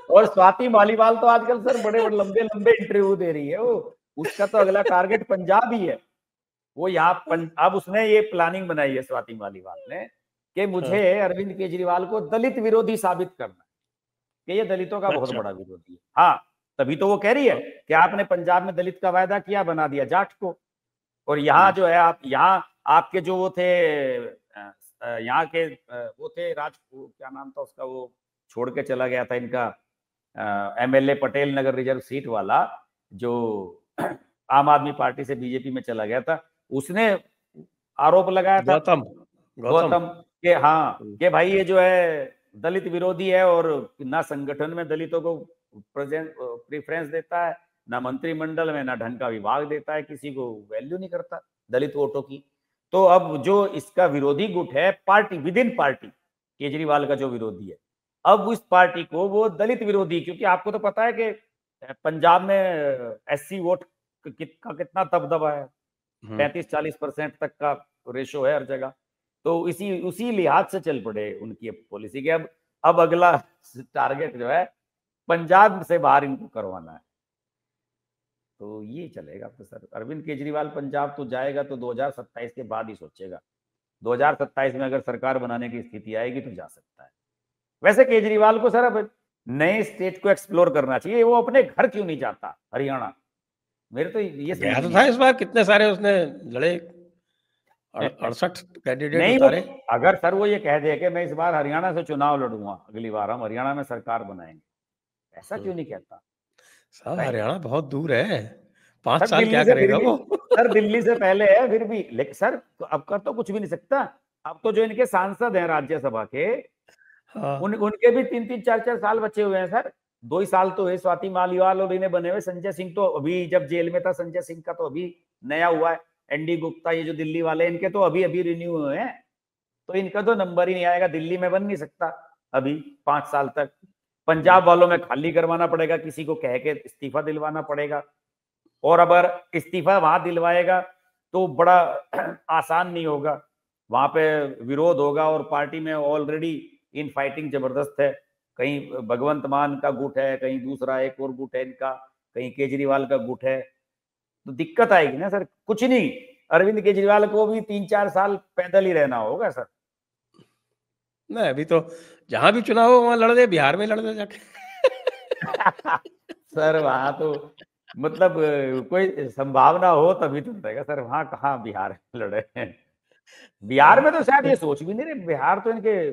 और स्वाति मालीवाल तो आजकल सर बड़े बड़े लंबे लंबे इंटरव्यू दे रही है। वो उसका तो अगला टारगेट पंजाब ही है। वो यहाँ अब उसने ये प्लानिंग बनाई है स्वाति मालीवाल ने कि मुझे अरविंद केजरीवाल को दलित विरोधी साबित करना है कि ये दलितों का बहुत अच्छा। बड़ा विरोधी है। हाँ, तभी तो वो कह रही है कि आपने पंजाब में दलित का वायदा किया, बना दिया जाट को। और यहाँ जो है आप यहाँ आपके जो वो थे यहाँ के वो थे क्या नाम था उसका, वो छोड़ के चला गया था इनका MLA Patel Nagar reserve seat वाला, जो आम आदमी पार्टी से बीजेपी में चला गया था। उसने आरोप लगाया था गौतम के, हाँ, कि भाई ये जो है दलित विरोधी है और ना संगठन में दलितों को प्रेफरेंस देता है, ना मंत्रिमंडल में, ना ढंग का विभाग देता है, किसी को वैल्यू नहीं करता दलित वोटों की। तो अब जो इसका विरोधी गुट है party with in party, Kejriwal का जो विरोधी है, अब उस पार्टी को वो दलित विरोधी, क्योंकि आपको तो पता है कि पंजाब में एससी वोट का कितना दबदबा है, 35-40% तक का रेशो है हर जगह। तो उसी लिहाज से चल पड़े उनकी पॉलिसी के। अब अगला टारगेट जो है पंजाब से बाहर इनको करवाना है। तो ये चलेगा। तो सर अरविंद केजरीवाल पंजाब तो जाएगा तो 2027 के बाद ही सोचेगा। 2027 में अगर सरकार बनाने की स्थिति आएगी तो जा सकता है। वैसे केजरीवाल को सर अब नए स्टेट को एक्सप्लोर करना चाहिए। वो अपने घर क्यों नहीं जाता हरियाणा? मेरे तो ये गया तो था इस बार, कितने सारे उसने लड़े, 68 कैंडिडेट नहीं, उतारे। अगर सर वो ये कह दे कि मैं इस बार हरियाणा से चुनाव लड़ूंगा, अगली बार हम हरियाणा में सरकार बनाएंगे, ऐसा क्यों नहीं कहता? साहब हरियाणा बहुत दूर है, 5 साल दिल्ली क्या से करेगा वो? सर दिल्ली से पहले है फिर भी, लेकिन सर अब कर तो कुछ भी नहीं सकता। अब तो जो इनके सांसद हैं राज्यसभा के, उनके भी 3-3, 4-4 साल बचे हुए हैं सर। 2 ही साल तो हुए स्वाति मालीवाल और इन्हें बने हुए। संजय सिंह तो अभी जब जेल में था, संजय सिंह का तो अभी नया हुआ है। एनडी गुप्ता, ये जो दिल्ली वाले, इनके तो अभी अभी रिन्यू हुए हैं। तो इनका तो नंबर ही नहीं आएगा, दिल्ली में बन नहीं सकता अभी 5 साल तक। पंजाब वालों में खाली करवाना पड़ेगा, किसी को कह के इस्तीफा दिलवाना पड़ेगा। और अगर इस्तीफा वहां दिलवाएगा तो बड़ा आसान नहीं होगा, वहां पे विरोध होगा। और पार्टी में ऑलरेडी इन फाइटिंग जबरदस्त है। कहीं भगवंत मान का गुट है, कहीं दूसरा एक और गुट है इनका, कहीं केजरीवाल का गुट है। तो दिक्कत आएगी ना सर। कुछ नहीं, अरविंद केजरीवाल को भी 3-4 साल पैदल ही रहना होगा सर। नहीं, अभी तो जहां भी चुनाव हो वहां लड़ दे, बिहार में लड़ दे जाके। सर वहां तो मतलब कोई संभावना हो तभी तो रहेगा सर। वहां कहाँ बिहार में लड़े हैं? बिहार में तो शायद ये सोच भी नहीं रहे। बिहार तो इनके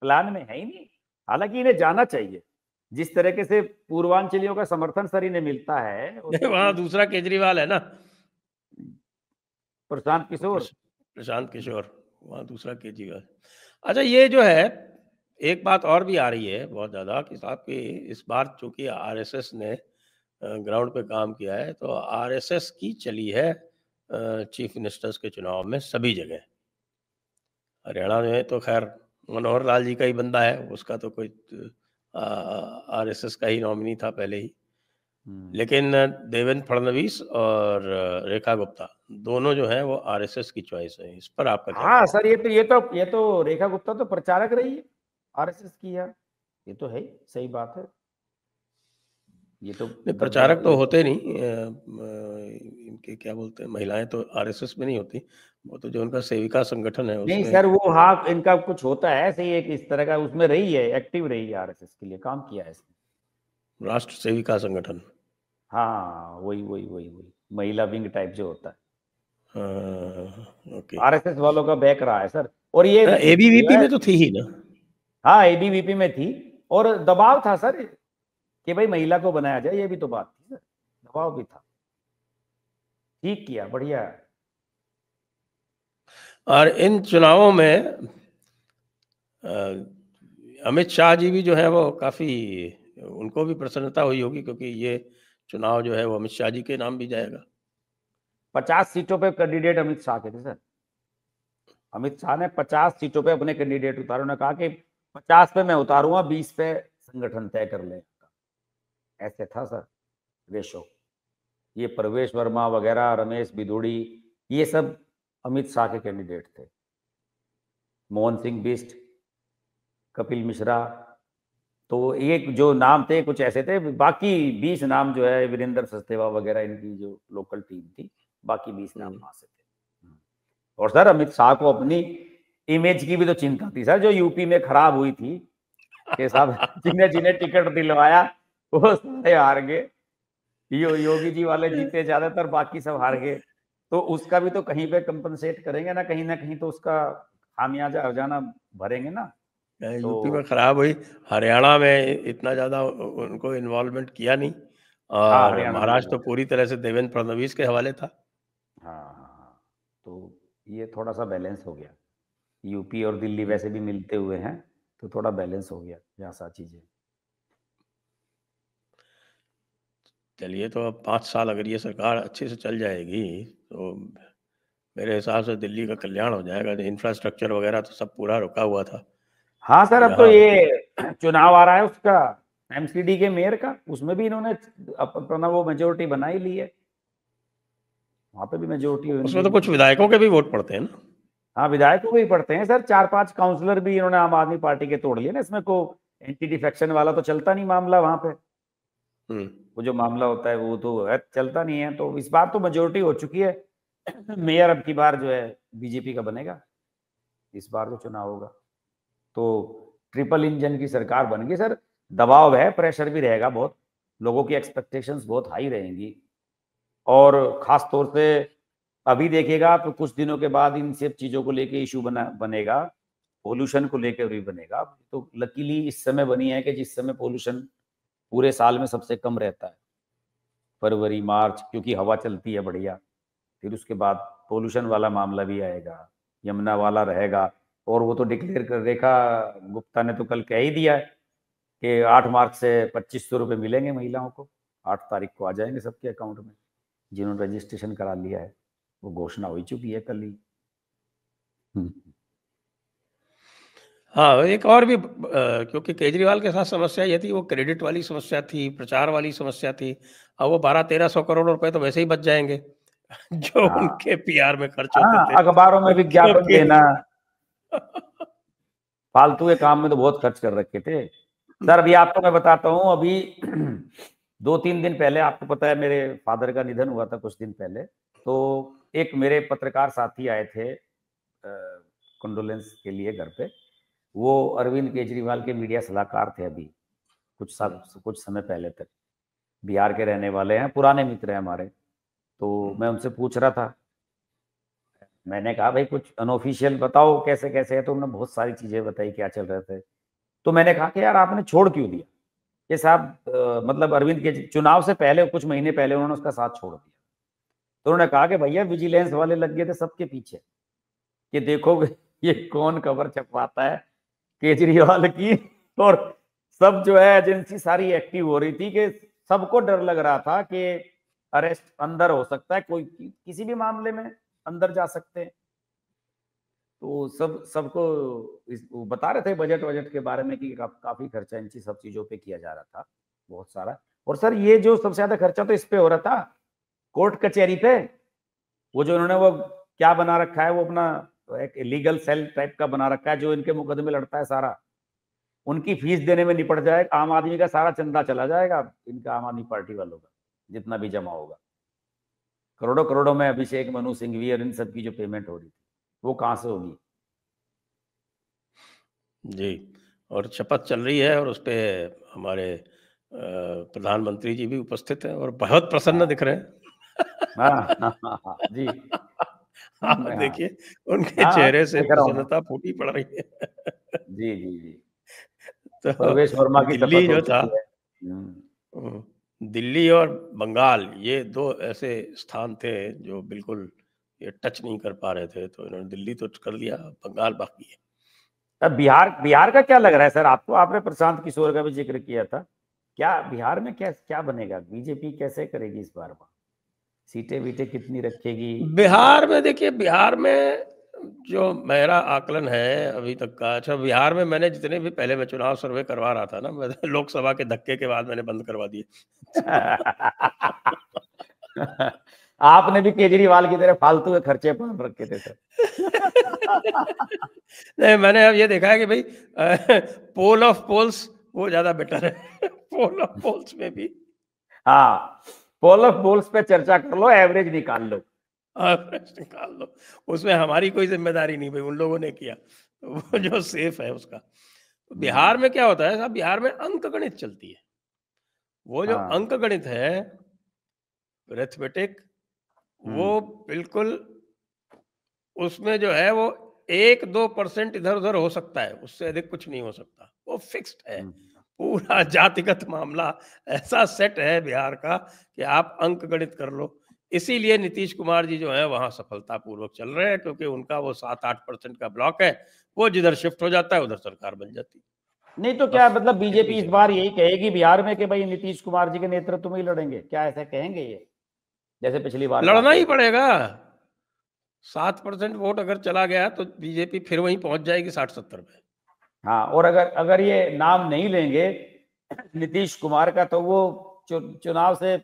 प्लान में है ही नहीं। हालांकि इन्हें जाना चाहिए। जिस तरीके से पूर्वांचलियों का समर्थन सर इन्हें मिलता है, वहां दूसरा केजरीवाल है ना, प्रशांत किशोर। प्रशांत किशोर, वहां दूसरा केजरीवाल। अच्छा, ये जो है एक बात और भी आ रही है बहुत ज्यादा कि साहब की इस बार चूंकि आरएसएस ने ग्राउंड पे काम किया है, तो आरएसएस की चली है चीफ मिनिस्टर्स के चुनाव में सभी जगह। हरियाणा में तो खैर मनोहर लाल जी का ही बंदा है, उसका तो कोई आरएसएस का ही नॉमिनी था पहले ही। लेकिन देवेंद्र फडणवीस और रेखा गुप्ता दोनों जो हैं वो आरएसएस की चॉइस है। इस पर आपका क्या? हाँ सर, ये तो रेखा गुप्ता तो प्रचारक रही है आरएसएस की यार। ये तो है, सही बात है। ये तो प्रचारक तो होते नहीं इनके, क्या बोलते हैं, महिलाएं तो आरएसएस में नहीं होती, वो तो जो उनका सेविका संगठन है नहीं उसमें। सर, वो हाँ इनका कुछ होता है ऐसे ही, एक इस तरह का उसमें रही है, एक्टिव रही है, आरएसएस के लिए काम किया है इसने। राष्ट्र सेविका संगठन। हाँ वही वही वही वही महिला विंग टाइप जो होता है। ओके। आरएसएस वालों का बैक रहा है सर। और ये एबीवीपी में तो थी ही ना। हाँ एबीवीपी में थी, और दबाव था सर कि भाई महिला को बनाया जाए, ये भी तो बात थी सर, दबाव भी था। ठीक किया, बढ़िया। और इन चुनावों में अमित शाह जी भी जो है वो काफी, उनको भी प्रसन्नता हुई होगी, क्योंकि ये चुनाव जो है वो अमित शाह जी के नाम भी जाएगा। 50 सीटों पे कैंडिडेट अमित शाह के थे सर। अमित शाह ने 50 सीटों पे अपने कैंडिडेट उतारे। उन्होंने कहा कि 50 पे मैं उतारूंगा, 20 पे संगठन तय कर ले। ऐसे था सर रेशो। ये प्रवेश वर्मा वगैरह, रमेश बिदूड़ी, ये सब अमित शाह के कैंडिडेट थे। मोहन सिंह बिष्ट, कपिल मिश्रा, तो ये जो नाम थे कुछ ऐसे थे। बाकी 20 नाम जो है वीरेंद्र सचदेवा वगैरह, इनकी जो लोकल टीम थी, बाकी 20 नाम वहां से थे। और सर अमित शाह को अपनी इमेज की भी तो चिंता थी सर, जो यूपी में खराब हुई थी कि साहब जिन्हें जिन्हें टिकट दिलवाया वो सारे हार गए। योगी जी वाले जीते ज्यादातर, बाकी सब हार गए। तो उसका भी तो कहीं पे कंपनसेट करेंगे ना कहीं तो उसका खामियाजा हर्जाना भरेंगे ना। यूपी में खराब हुई, हरियाणा में इतना ज्यादा उनको इन्वॉल्वमेंट किया नहीं, हाँ और हरियाणा में महाराष्ट्र तो पूरी तरह से देवेंद्र फडणवीस के हवाले था। हाँ, तो ये थोड़ा सा बैलेंस हो गया। यूपी और दिल्ली वैसे भी मिलते हुए हैं, तो थोड़ा बैलेंस हो गया यहाँ सा चीजें। चलिए, तो अब 5 साल अगर ये सरकार अच्छे से चल जाएगी तो मेरे हिसाब से दिल्ली का कल्याण हो जाएगा। इंफ्रास्ट्रक्चर वगैरह तो सब पूरा रुका हुआ था। हाँ सर, अब तो यहाँ ये चुनाव आ रहा है उसका, एमसीडी के मेयर का, उसमें भी इन्होंने अपना वो मेजोरिटी बना ही ली है। वहां पे भी मेजोरिटी उसमें तो कुछ विधायकों के भी वोट पड़ते हैं ना। हाँ, विधायकों को ही पड़ते हैं सर। 4-5 काउंसलर भी इन्होंने आम आदमी पार्टी के तोड़ लिए ना। इसमें को एंटी डिफेक्शन वाला तो चलता नहीं मामला वहां पे। वो जो मामला होता है वो तो चलता नहीं है। तो इस बार तो मेजोरिटी हो चुकी है। मेयर अब की बार जो है बीजेपी का बनेगा, इस बार जो चुनाव होगा। तो ट्रिपल इंजन की सरकार बन गई सर। दबाव है, प्रेशर भी रहेगा बहुत, लोगों की एक्सपेक्टेशंस बहुत हाई रहेंगी। और खास तौर से अभी देखिएगा आप, कुछ दिनों के बाद इन सब चीजों को लेके इशू बनेगा, पोल्यूशन को लेकर भी बनेगा। तो लकीली इस समय बनी है कि जिस समय पोल्यूशन पूरे साल में सबसे कम रहता है, फरवरी मार्च, क्योंकि हवा चलती है बढ़िया। फिर उसके बाद पोल्यूशन वाला मामला भी आएगा, यमुना वाला रहेगा। और वो तो डिक्लेयर कर, रेखा गुप्ता ने तो कल कह ही दिया है कि 8 मार्च से 2500 रुपये मिलेंगे महिलाओं को। 8 तारीख को आ जाएंगे सबके अकाउंट में, जिन्होंने रजिस्ट्रेशन करा लिया है। वो घोषणा हो चुकी है कल ही। हाँ, एक और भी क्योंकि केजरीवाल के साथ समस्या ये थी, वो क्रेडिट वाली समस्या थी, प्रचार वाली समस्या थी। अब वो 1200-1300 करोड़ रुपए तो वैसे ही बच जाएंगे जो हाँ, उनके पीआर में खर्च होते हाँ, थे। अखबारों में विज्ञापन क्योंकि देना, फालतू के काम में तो बहुत खर्च कर रखे थे सर। अभी आपको मैं बताता हूँ, अभी 2-3 दिन पहले, आपको पता है मेरे फादर का निधन हुआ था कुछ दिन पहले। तो एक मेरे पत्रकार साथी आए थे कंडोलेंस के लिए घर पे। वो अरविंद केजरीवाल के मीडिया सलाहकार थे अभी कुछ समय पहले तक। बिहार के रहने वाले हैं, पुराने मित्र हैं हमारे। तो मैं उनसे पूछ रहा था, मैंने कहा भाई कुछ अनऑफिशियल बताओ कैसे कैसे है। तो उन्होंने बहुत सारी चीजें बताई क्या चल रहे थे। तो मैंने कहा कि यार आपने छोड़ क्यों दिया ये साहब, मतलब अरविंद के चुनाव से पहले, कुछ महीने पहले उन्होंने उसका साथ छोड़ दिया। तो उन्होंने कहा कि भैया विजिलेंस वाले लग गए थे सबके पीछे कि देखो ये कौन खबर छपवाता है केजरीवाल की। और सब जो है एजेंसी सारी एक्टिव हो रही थी कि सबको डर लग रहा था कि अरेस्ट अंदर हो सकता है, कोई किसी भी मामले में अंदर जा सकते हैं। तो सबको वो बता रहे थे बजट के बारे में कि काफी खर्चा इन सब चीजों पे किया जा रहा था, बहुत सारा। और सर ये जो सबसे ज्यादा खर्चा तो इस पे हो रहा था, कोर्ट कचहरी पे। वो जो उन्होंने वो क्या बना रखा है, वो अपना एक लीगल सेल टाइप का बना रखा है जो इनके मुकदमे लड़ता है सारा। उनकी फीस देने में निपट जाए, आम आदमी का सारा चंदा चला जाएगा, इनका आम आदमी पार्टी वालों का जितना भी जमा होगा। करोड़ों करोड़ों में अभिषेक मनु सिंघवी और इन सब की जो पेमेंट हो रही थी, वो कहाँ से होगी। जी, और शपथ चल रही है और उसपे हमारे प्रधानमंत्री जी भी उपस्थित हैं और बहुत प्रसन्न दिख रहे हाँ, हैं। जी, आप हाँ, देखिए, उनके हाँ, चेहरे से देख रहा हूँ मैं। प्रसन्नता फूटी पड़ रही है। जी जी जी, तो परवेश वर्मा की दिल्ली शपथ हो जो था, चुकी है। दिल्ली और बंगाल, ये 2 ऐसे स्थान थे जो बिल्कुल ये टच नहीं कर पा रहे थे, तो इन्होंने दिल्ली तो कर लिया, बंगाल बाकी है। अब बिहार बिहार का क्या लग रहा है सर आपको? आपने प्रशांत किशोर का भी जिक्र किया था। क्या बिहार में क्या क्या बनेगा? बीजेपी कैसे करेगी इस बार? सीटें वीटें कितनी रखेगी? बिहार में देखिए, बिहार में जो मेरा आकलन है अभी तक का, अच्छा, बिहार में मैंने जितने भी, पहले मैं चुनाव सर्वे करवा रहा था ना, मैं लोकसभा के धक्के के बाद मैंने बंद करवा दिए। आपने भी केजरीवाल की तरह फालतू के खर्चे पाल रखे थे सर। नहीं, मैंने अब ये देखा है कि भाई पोल ऑफ पोल्स वो ज्यादा बेटर है। पोल ऑफ पोल्स में भी हाँ, पोल ऑफ पोल्स पे चर्चा कर लो, एवरेज निकाल लो। एवरेज निकाल लो, उसमें हमारी कोई जिम्मेदारी नहीं भाई, उन लोगों ने किया, वो जो सेफ है उसका। बिहार में क्या होता है साहब, बिहार में अंक गणित चलती है। वो जो हाँ। अंक गणित है, अरिथमेटिक, वो बिल्कुल उसमें जो है वो 1-2% इधर उधर हो सकता है, उससे अधिक कुछ नहीं हो सकता, वो फिक्स्ड है। पूरा जातिगत मामला ऐसा सेट है बिहार का कि आप अंक गणित कर लो। इसीलिए नीतीश कुमार जी जो है वहां सफलतापूर्वक चल रहे हैं, क्योंकि उनका वो 7-8% का ब्लॉक है, वो जिधर शिफ्ट हो जाता है उधर सरकार बन जाती है। नहीं तो क्या बस मतलब बीजेपी इतनी इस सी बार बात यही कहेगी बिहार में कि भाई नीतीश कुमार जी के नेतृत्व में ही लड़ेंगे, क्या ऐसा कहेंगे ये, जैसे पिछली बार लड़ना कहते ही थे? पड़ेगा। 7% वोट अगर चला गया तो बीजेपी फिर वहीं पहुंच जाएगी 60-70 पे। हाँ, और अगर अगर ये नाम नहीं लेंगे नीतीश कुमार का, तो वो चुनाव से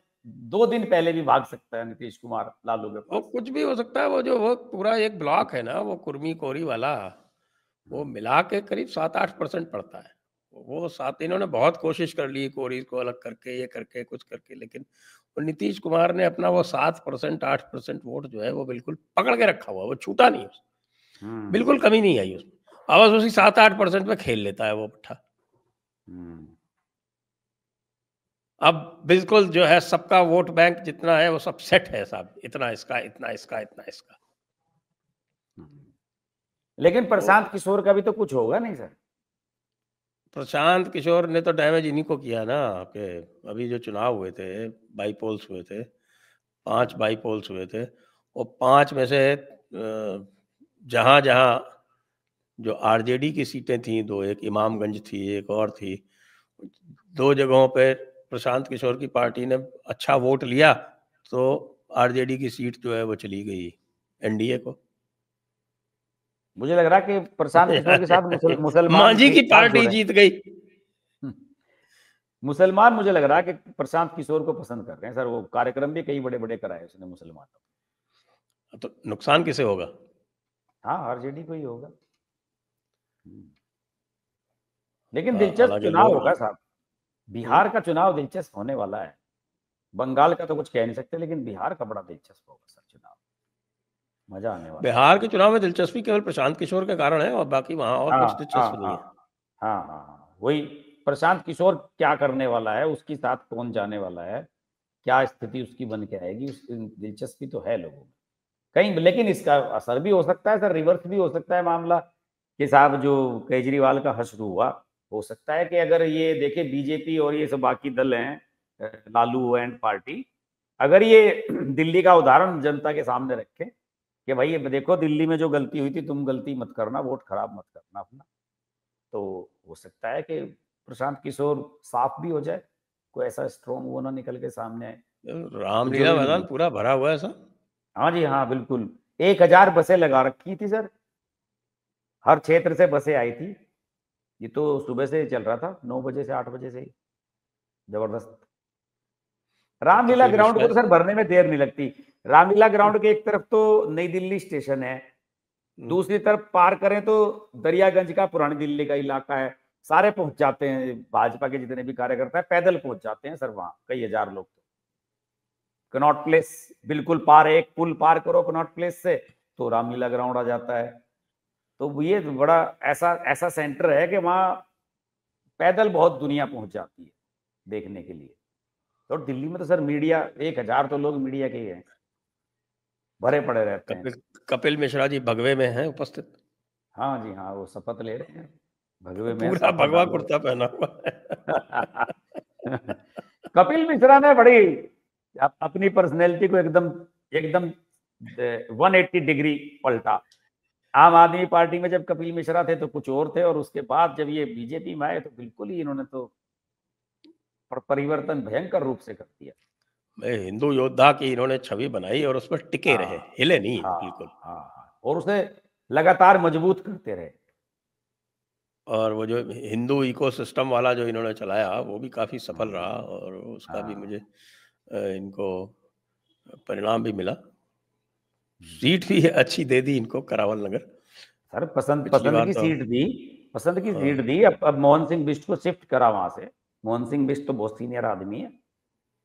2 दिन पहले भी भाग सकता है नीतीश कुमार लालू के वो पास। कुछ भी हो सकता है, वो जो वो पूरा एक ब्लॉक है ना, वो कुर्मी कोरी वाला, वो मिला के करीब 7-8% पड़ता है। वो सात इन्होंने बहुत कोशिश कर ली कोरी को अलग करके, ये करके कुछ करके, लेकिन वो नीतीश कुमार ने अपना वो 7% 8% वोट जो है वो बिल्कुल पकड़ के रखा हुआ, वो छूटा नहीं उसमें, बिल्कुल कमी नहीं आई उसमें। अब बस उसी 7-8% पे खेल लेता है वो पट्टा। अब बिल्कुल जो है सबका वोट बैंक जितना है वो सब सेट है साहब, इतना इसका, इतना इसका, इतना इसका। लेकिन तो प्रशांत किशोर का भी तो कुछ होगा नहीं सर? प्रशांत किशोर ने तो डैमेज इन्हीं को किया ना, कि अभी जो चुनाव हुए थे, बाईपोल्स हुए थे, 5 बाईपोल्स हुए थे, और 5 में से जहाँ जहाँ जो आरजेडी की सीटें थी, 2, एक इमामगंज थी, एक और थी, 2 जगहों पे प्रशांत किशोर की पार्टी ने अच्छा वोट लिया, तो आरजेडी की सीट जो है वो चली गई एनडीए को। मुझे लग रहा है कि प्रशांत किशोर के साथ मुसलमान मांझी भी की साथ पार्टी जुड़े। जीत गई। मुसलमान मुझे लग रहा है कि प्रशांत किशोर को पसंद कर रहे हैं सर, वो कार्यक्रम भी कई बड़े बड़े कराए उसने मुसलमानों। तो नुकसान किसे होगा? हाँ, आरजेडी को ही होगा। लेकिन दिलचस्प हालांकि चुनाव लोग होगा साहब, बिहार का चुनाव दिलचस्प होने वाला है। बंगाल का तो कुछ कह नहीं सकते, लेकिन बिहार का बड़ा दिलचस्प होगा सर चुनाव, मजा आने वाला है। बिहार के चुनाव में दिलचस्पी केवल प्रशांत किशोर के कारण है, और बाकी वहां और हाँ कुछ हाँ दिलचस्प नहीं हाँ है। हाँ हाँ हाँ, वही प्रशांत किशोर क्या करने वाला है, उसके साथ कौन जाने वाला है, क्या स्थिति उसकी बन के आएगी, उसकी दिलचस्पी तो है लोगों में कहीं। लेकिन इसका असर भी हो सकता है सर, रिवर्स भी हो सकता है मामला, कि साहब जो केजरीवाल का हश्र हुआ, हो सकता है कि अगर ये देखे बीजेपी और ये सब बाकी दल हैं, लालू एंड पार्टी, अगर ये दिल्ली का उदाहरण जनता के सामने रखे कि भाई ये देखो दिल्ली में जो गलती हुई थी, तुम गलती मत करना, वोट खराब मत करना अपना, तो हो सकता है कि प्रशांत किशोर साफ भी हो जाए, कोई ऐसा स्ट्रॉन्ग वो ना निकल के सामने आए। तो जो रामलीला मैदान पूरा भरा हुआ है सर। हाँ जी हाँ बिल्कुल, 1,000 बसें लगा रखी थी सर, हर क्षेत्र से बसें आई थी। ये तो सुबह से चल रहा था, 9 बजे से 8 बजे से ही, जबरदस्त। तो रामलीला कपिल ग्राउंड को मिश्रा। तो सर भरने में देर नहीं लगती। रामलीला ग्राउंड के एक तरफ तो नई दिल्ली स्टेशन है, दूसरी तरफ पार करें तो दरियागंज का पुरानी दिल्ली का इलाका है, सारे पहुंच जाते हैं, भाजपा के जितने भी कार्यकर्ता है पैदल पहुंच जाते हैं सर वहां, कई हजार लोग। कनॉट प्लेस बिल्कुल पार है, एक पुल पार करो कनॉट प्लेस से तो रामलीला ग्राउंड आ जाता है। तो ये बड़ा ऐसा ऐसा सेंटर है कि वहां पैदल बहुत दुनिया पहुंच जाती है देखने के लिए। तो दिल्ली में तो सर मीडिया, 1,000 तो लोग मीडिया के ही हैं, भरे पड़े रहते हैं। कपिल कपिल मिश्रा जी भगवे में हैं उपस्थित। हाँ जी हाँ, वो शपथ ले रहे हैं, भगवे में पूरा साफा भगवा डालो। कुर्ता पहना हुआ है। कपिल मिश्रा ने बड़ी अपनी पर्सनैलिटी को एकदम एकदम 180 डिग्री पलटा। आम आदमी पार्टी में जब कपिल मिश्रा थे तो कुछ और थे, और उसके बाद जब ये बीजेपी में आए तो बिल्कुल ही इन्होंने तो परिवर्तन भयंकर रूप से कर दिया। मैं हिंदू योद्धा की इन्होंने छवि बनाई और उस पर टिके रहे, हाँ हिले नहीं हाँ बिल्कुल। हाँ हाँ, और उसे लगातार मजबूत करते रहे। और वो जो हिंदू इकोसिस्टम वाला जो इन्होंने चलाया वो भी काफ़ी सफल रहा, और उसका भी मुझे हाँ इनको परिणाम भी मिला, सीट भी अच्छी दे दी इनको करावल नगर। सर पसंद पिछली पसंद बार की तो सीट दी, पसंद की हाँ। सीट दी। अब मोहन सिंह बिष्ट को शिफ्ट करा वहां से। मोहन सिंह बिष्ट तो बहुत सीनियर आदमी है,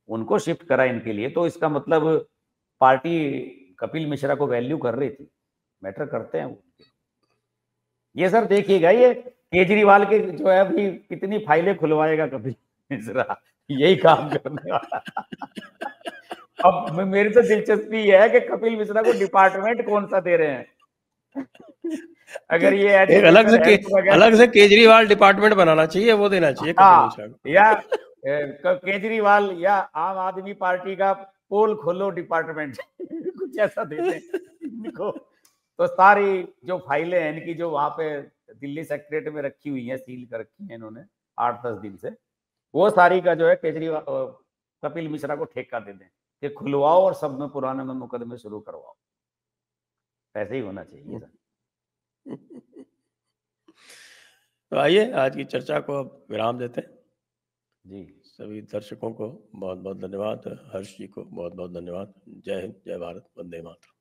उनको शिफ्ट करा इनके लिए, तो इसका मतलब पार्टी कपिल मिश्रा को वैल्यू कर रही थी, मैटर करते हैं वो। ये सर देखिएगा, ये केजरीवाल के जो है अभी कितनी फाइलें खुलवाएगा कपिल मिश्रा, यही काम करने वाला। अब मेरी तो दिलचस्पी ये है कि कपिल मिश्रा को डिपार्टमेंट कौन सा दे रहे हैं। अगर ये एक अलग एजुकेशन से हेल्थ वगैरह, अलग से केजरीवाल डिपार्टमेंट बनाना चाहिए, वो देना चाहिए कपिल मिश्रा को। या केजरीवाल या आम आदमी पार्टी का पोल खोलो डिपार्टमेंट कुछ ऐसा देते हैं इनको। तो सारी जो फाइलें हैं इनकी, जो वहां पे दिल्ली सेक्रेटरी में रखी हुई हैं, सील कर रखी हैं इन्होंने 8-10 दिन से, वो सारी का जो है केजरीवाल कपिल मिश्रा को ठेका दे दें कि खुलवाओ और सब में पुराने में मुकदमे शुरू करवाओ। ऐसे ही होना चाहिए सर। तो आइए आज की चर्चा को अब विराम देते हैं। जी, सभी दर्शकों को बहुत बहुत धन्यवाद, हर्ष जी को बहुत बहुत धन्यवाद। जय हिंद, जय भारत, वंदे मातरम।